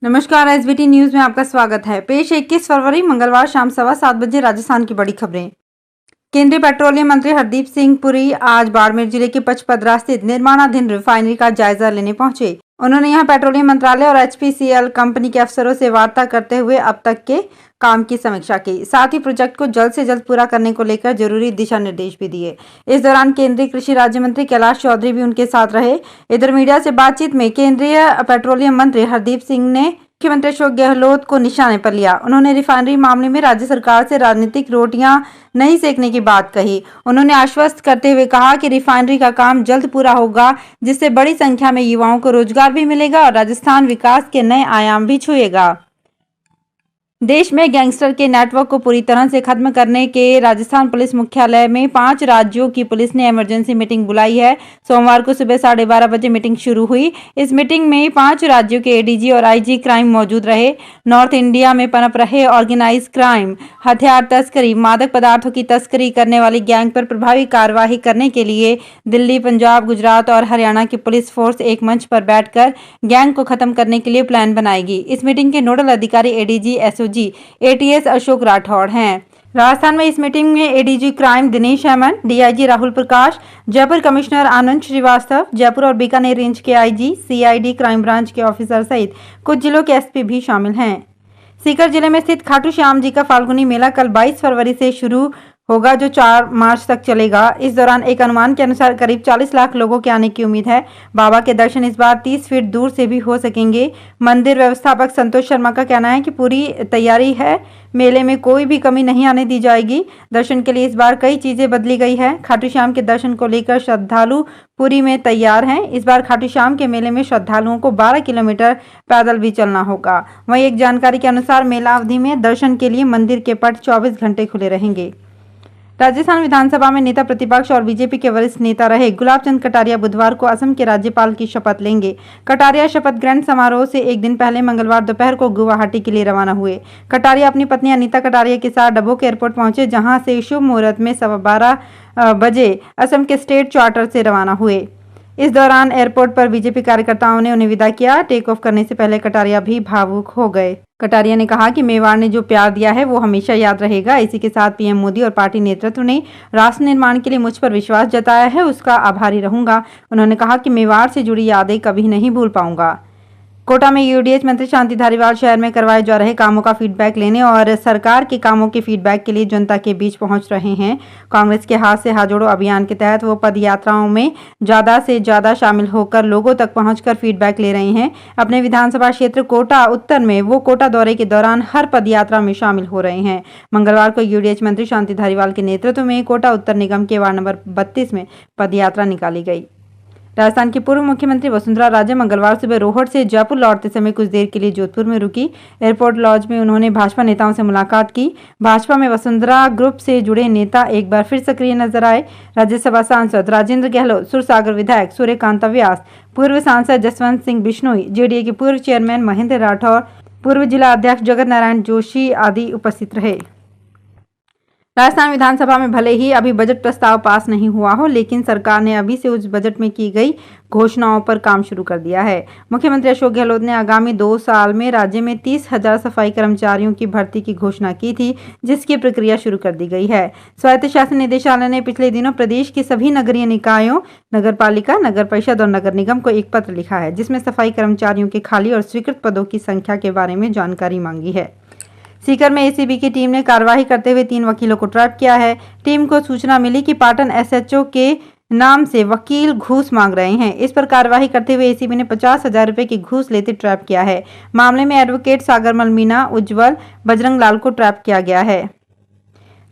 नमस्कार, SBT news में आपका स्वागत है। पेश 21 फरवरी मंगलवार शाम 7:15 राजस्थान की बड़ी खबरें। केंद्रीय पेट्रोलियम मंत्री हरदीप सिंह पुरी आज बाड़मेर जिले के पचपदरा स्थित निर्माणाधीन रिफाइनरी का जायजा लेने पहुंचे। उन्होंने यहां पेट्रोलियम मंत्रालय और एचपीसीएल कंपनी के अफसरों से वार्ता करते हुए अब तक के काम की समीक्षा की। साथ ही प्रोजेक्ट को जल्द से जल्द पूरा करने को लेकर जरूरी दिशा निर्देश भी दिए। इस दौरान केंद्रीय कृषि राज्य मंत्री कैलाश चौधरी भी उनके साथ रहे। इधर मीडिया से बातचीत में केंद्रीय पेट्रोलियम मंत्री हरदीप सिंह ने मुख्यमंत्री अशोक गहलोत को निशाने पर लिया। उन्होंने रिफाइनरी मामले में राज्य सरकार से राजनीतिक रोटियां नहीं सेकने की बात कही। उन्होंने आश्वस्त करते हुए कहा कि रिफाइनरी का काम जल्द पूरा होगा, जिससे बड़ी संख्या में युवाओं को रोजगार भी मिलेगा और राजस्थान विकास के नए आयाम भी छुएगा। देश में गैंगस्टर के नेटवर्क को पूरी तरह से खत्म करने के राजस्थान पुलिस मुख्यालय में 5 राज्यों की पुलिस ने इमरजेंसी मीटिंग बुलाई है। सोमवार को सुबह 12:30 बजे मीटिंग शुरू हुई। इस मीटिंग में 5 राज्यों के एडीजी और आईजी क्राइम मौजूद रहे। नॉर्थ इंडिया में पनप रहे ऑर्गेनाइज क्राइम, हथियार तस्करी, मादक पदार्थों की तस्करी करने वाली गैंग पर प्रभावी कार्यवाही करने के लिए दिल्ली, पंजाब, गुजरात और हरियाणा की पुलिस फोर्स एक मंच पर बैठकर गैंग को खत्म करने के लिए प्लान बनाएगी। इस मीटिंग के नोडल अधिकारी एडीजी एटीएस अशोक राठौड़ हैं। राजस्थान में इस मीटिंग में एडीजी क्राइम दिनेश हेमन, डीआईजी राहुल प्रकाश, जयपुर कमिश्नर आनंद श्रीवास्तव, जयपुर और बीकानेर रेंज के आईजी, सीआईडी क्राइम ब्रांच के ऑफिसर सहित कुछ जिलों के एसपी भी शामिल हैं। सीकर जिले में स्थित खाटू श्याम जी का फाल्गुनी मेला कल 22 फरवरी से शुरू होगा, जो 4 मार्च तक चलेगा। इस दौरान एक अनुमान के अनुसार करीब 40 लाख लोगों के आने की उम्मीद है। बाबा के दर्शन इस बार 30 फीट दूर से भी हो सकेंगे। मंदिर व्यवस्थापक संतोष शर्मा का कहना है कि पूरी तैयारी है, मेले में कोई भी कमी नहीं आने दी जाएगी। दर्शन के लिए इस बार कई चीजें बदली गई है। खाटू श्याम के दर्शन को लेकर श्रद्धालु पूरी में तैयार हैं। इस बार खाटू श्याम के मेले में श्रद्धालुओं को 12 किलोमीटर पैदल भी चलना होगा। वहीं एक जानकारी के अनुसार मेला अवधि में दर्शन के लिए मंदिर के पट 24 घंटे खुले रहेंगे। राजस्थान विधानसभा में नेता प्रतिपक्ष और बीजेपी के वरिष्ठ नेता रहे गुलाब चंद कटारिया बुधवार को असम के राज्यपाल की शपथ लेंगे। कटारिया शपथ ग्रहण समारोह से एक दिन पहले मंगलवार दोपहर को गुवाहाटी के लिए रवाना हुए। कटारिया अपनी पत्नी अनीता कटारिया के साथ डबोक एयरपोर्ट पहुंचे, जहां से शुभ मुहूर्त में 12:15 बजे असम के स्टेट चार्टर से रवाना हुए। इस दौरान एयरपोर्ट पर बीजेपी कार्यकर्ताओं ने उन्हें विदा किया। टेक ऑफ करने से पहले कटारिया भी भावुक हो गए। कटारिया ने कहा कि मेवाड़ ने जो प्यार दिया है वो हमेशा याद रहेगा। इसी के साथ पीएम मोदी और पार्टी नेतृत्व ने राष्ट्र निर्माण के लिए मुझ पर विश्वास जताया है, उसका आभारी रहूंगा। उन्होंने कहा कि मेवाड़ से जुड़ी यादें कभी नहीं भूल पाऊंगा। कोटा में यूडीएच मंत्री शांति धारीवाल शहर में करवाए जा रहे कामों का फीडबैक लेने और सरकार के कामों के फीडबैक के लिए जनता के बीच पहुंच रहे हैं। कांग्रेस के हाथ से हाथ जोड़ो अभियान के तहत वो पद यात्राओं में ज्यादा से ज्यादा शामिल होकर लोगों तक पहुंचकर फीडबैक ले रहे हैं। अपने विधानसभा क्षेत्र कोटा उत्तर में वो कोटा दौरे के दौरान हर पद यात्रा में शामिल हो रहे हैं। मंगलवार को यूडीएच मंत्री शांति धारीवाल के नेतृत्व में कोटा उत्तर निगम के वार्ड नंबर 32 में पद यात्रा निकाली गई। राजस्थान की पूर्व मुख्यमंत्री वसुंधरा राजे मंगलवार सुबह रोहट से जयपुर लौटते समय कुछ देर के लिए जोधपुर में रुकी। एयरपोर्ट लॉज में उन्होंने भाजपा नेताओं से मुलाकात की। भाजपा में वसुंधरा ग्रुप से जुड़े नेता एक बार फिर सक्रिय नजर आए। राज्यसभा सांसद राजेंद्र गहलोत, सुरसागर विधायक सूर्यकांत व्यास, पूर्व सांसद जसवंत सिंह बिश्नोई, जेडीए के पूर्व चेयरमैन महेंद्र राठौर, पूर्व जिला अध्यक्ष जगत नारायण जोशी आदि उपस्थित रहे। राजस्थान विधानसभा में भले ही अभी बजट प्रस्ताव पास नहीं हुआ हो, लेकिन सरकार ने अभी से उस बजट में की गई घोषणाओं पर काम शुरू कर दिया है। मुख्यमंत्री अशोक गहलोत ने आगामी 2 साल में राज्य में 30,000 सफाई कर्मचारियों की भर्ती की घोषणा की थी, जिसकी प्रक्रिया शुरू कर दी गई है। स्वायत्त शासन निदेशालय ने पिछले दिनों प्रदेश के सभी नगरीय निकायों, नगर पालिका, नगर परिषद और नगर निगम को एक पत्र लिखा है, जिसमें सफाई कर्मचारियों के खाली और स्वीकृत पदों की संख्या के बारे में जानकारी मांगी है। सीकर में एसीबी की टीम ने कार्रवाई करते हुए 3 वकीलों को ट्रैप किया है। टीम को सूचना मिली कि पाटन एसएचओ के नाम से वकील घूस मांग रहे हैं। इस पर कार्रवाई करते हुए एसीबी ने 50,000 रुपए की घूस लेते ट्रैप किया है। मामले में एडवोकेट सागरमल मीना, उज्जवल, बजरंग लाल को ट्रैप किया गया है।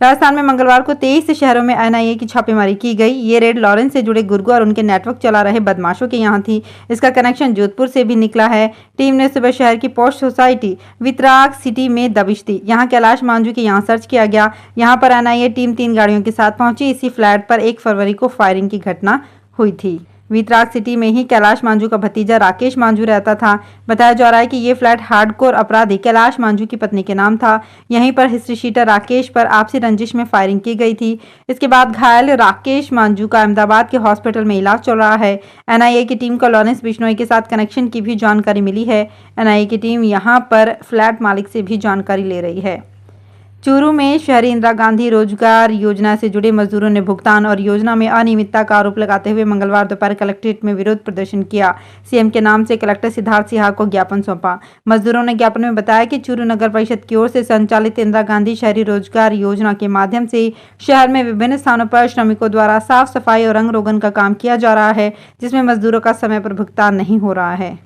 राजस्थान में मंगलवार को 23 शहरों में एनआईए की छापेमारी की गई। ये रेड लॉरेंस से जुड़े गुर्गों और उनके नेटवर्क चला रहे बदमाशों के यहाँ थी। इसका कनेक्शन जोधपुर से भी निकला है। टीम ने सुबह शहर की पोस्ट सोसाइटी वितराग सिटी में दबिश दी। यहाँ कैलाश मांझू के यहाँ सर्च किया गया। यहाँ पर एनआईए टीम 3 गाड़ियों के साथ पहुंची। इसी फ्लैट पर 1 फरवरी को फायरिंग की घटना हुई थी। वीतराग सिटी में ही कैलाश मांझू का भतीजा राकेश मांझू रहता था। बताया जा रहा है कि ये फ्लैट हार्डकोर अपराधी कैलाश मांझू की पत्नी के नाम था। यहीं पर हिस्ट्री शीटर राकेश पर आपसी रंजिश में फायरिंग की गई थी। इसके बाद घायल राकेश मांझू का अहमदाबाद के हॉस्पिटल में इलाज चल रहा है। एनआईए की टीम को लॉरेंस बिश्नोई के साथ कनेक्शन की भी जानकारी मिली है। एनआईए की टीम यहां पर फ्लैट मालिक से भी जानकारी ले रही है। चूरू में शहरी इंदिरा गांधी रोजगार योजना से जुड़े मजदूरों ने भुगतान और योजना में अनियमितता का आरोप लगाते हुए मंगलवार दोपहर कलेक्ट्रेट में विरोध प्रदर्शन किया। सीएम के नाम से कलेक्टर सिद्धार्थ सिन्हा को ज्ञापन सौंपा। मजदूरों ने ज्ञापन में बताया कि चूरू नगर परिषद की ओर से संचालित इंदिरा गांधी शहरी रोजगार योजना के माध्यम से शहर में विभिन्न स्थानों पर श्रमिकों द्वारा साफ सफाई और रंग रोगन का काम किया जा रहा है, जिसमें मजदूरों का समय पर भुगतान नहीं हो रहा है।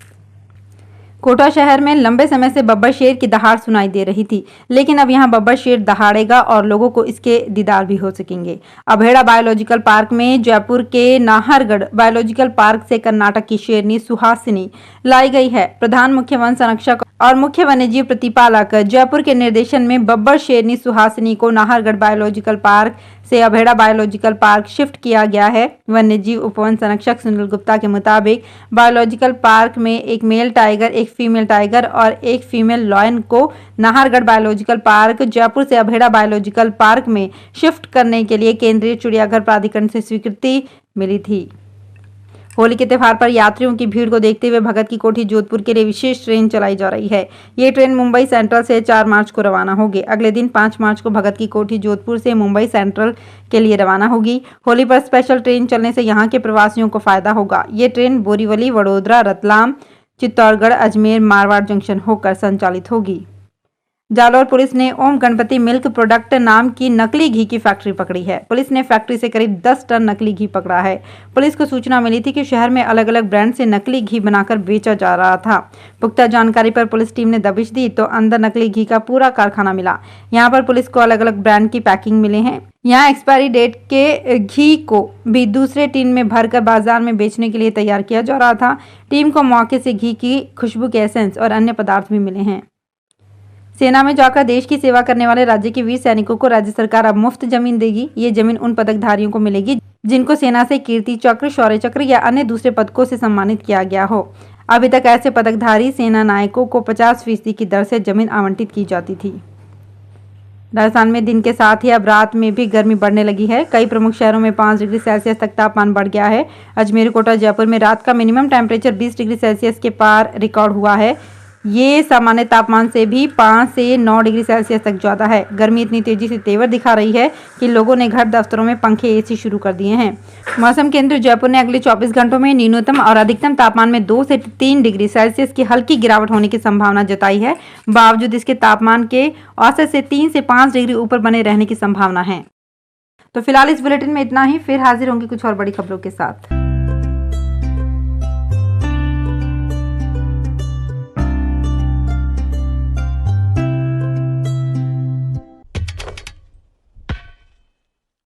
कोटा शहर में लंबे समय से बब्बर शेर की दहाड़ सुनाई दे रही थी, लेकिन अब यहां बब्बर शेर दहाड़ेगा और लोगों को इसके दीदार भी हो सकेंगे। अभेड़ा बायोलॉजिकल पार्क में जयपुर के नाहरगढ़ बायोलॉजिकल पार्क से कर्नाटक की शेरनी सुहासिनी लाई गई है। प्रधान मुख्य वन संरक्षक और मुख्य वन्यजीव प्रतिपालक जयपुर के निर्देशन में बब्बर शेरनी सुहासिनी को नाहरगढ़ बायोलॉजिकल पार्क से अभेड़ा बायोलॉजिकल पार्क शिफ्ट किया गया है। वन्यजीव उपवन संरक्षक सुनील गुप्ता के मुताबिक बायोलॉजिकल पार्क में एक मेल टाइगर, एक फीमेल टाइगर और एक फीमेल लॉयन को नाहरगढ़ बायोलॉजिकल पार्क जयपुर से अभेड़ा बायोलॉजिकल पार्क में शिफ्ट करने के लिए केंद्रीय चिड़ियाघर प्राधिकरण से स्वीकृति मिली थी। होली के त्यौहार पर यात्रियों की भीड़ को देखते हुए भगत की कोठी जोधपुर के लिए विशेष ट्रेन चलाई जा रही है। ये ट्रेन मुंबई सेंट्रल से 4 मार्च को रवाना होगी। अगले दिन 5 मार्च को भगत की कोठी जोधपुर से मुंबई सेंट्रल के लिए रवाना होगी। होली पर स्पेशल ट्रेन चलने से यहाँ के प्रवासियों को फायदा होगा। ये ट्रेन बोरीवली, वडोदरा, रतलाम, चित्तौड़गढ़, अजमेर, मारवाड़ जंक्शन होकर संचालित होगी। जालौर पुलिस ने ओम गणपति मिल्क प्रोडक्ट नाम की नकली घी की फैक्ट्री पकड़ी है। पुलिस ने फैक्ट्री से करीब 10 टन नकली घी पकड़ा है। पुलिस को सूचना मिली थी कि शहर में अलग अलग ब्रांड से नकली घी बनाकर बेचा जा रहा था। पुख्ता जानकारी पर पुलिस टीम ने दबिश दी तो अंदर नकली घी का पूरा कारखाना मिला। यहाँ पर पुलिस को अलग अलग ब्रांड की पैकिंग मिले हैं। यहाँ एक्सपायरी डेट के घी को भी दूसरे टीन में भरकर बाजार में बेचने के लिए तैयार किया जा रहा था। टीम को मौके से घी की खुशबू के एसेंस और अन्य पदार्थ भी मिले हैं। सेना में जाकर देश की सेवा करने वाले राज्य के वीर सैनिकों को राज्य सरकार अब मुफ्त जमीन देगी। ये जमीन उन पदकधारियों को मिलेगी जिनको सेना से कीर्ति चक्र, शौर्य चक्र या अन्य दूसरे पदकों से सम्मानित किया गया हो। अभी तक ऐसे पदकधारी सेना नायकों को 50% की दर से जमीन आवंटित की जाती थी। राजस्थान में दिन के साथ ही अब रात में भी गर्मी बढ़ने लगी है। कई प्रमुख शहरों में 5 डिग्री सेल्सियस तक तापमान बढ़ गया है। अजमेर, कोटा, जयपुर में रात का मिनिमम टेम्परेचर 20 डिग्री सेल्सियस के पार रिकॉर्ड हुआ है। ये सामान्य तापमान से भी 5 से 9 डिग्री सेल्सियस तक ज्यादा है। गर्मी इतनी तेजी से तेवर दिखा रही है कि लोगों ने घर दफ्तरों में पंखे, एसी शुरू कर दिए हैं। मौसम केंद्र जयपुर ने अगले 24 घंटों में न्यूनतम और अधिकतम तापमान में 2 से 3 डिग्री सेल्सियस की हल्की गिरावट होने की संभावना जताई है। बावजूद इसके तापमान के औसत से 3 से 5 डिग्री ऊपर बने रहने की संभावना है। तो फिलहाल इस बुलेटिन में इतना ही। फिर हाजिर होंगी कुछ और बड़ी खबरों के साथ।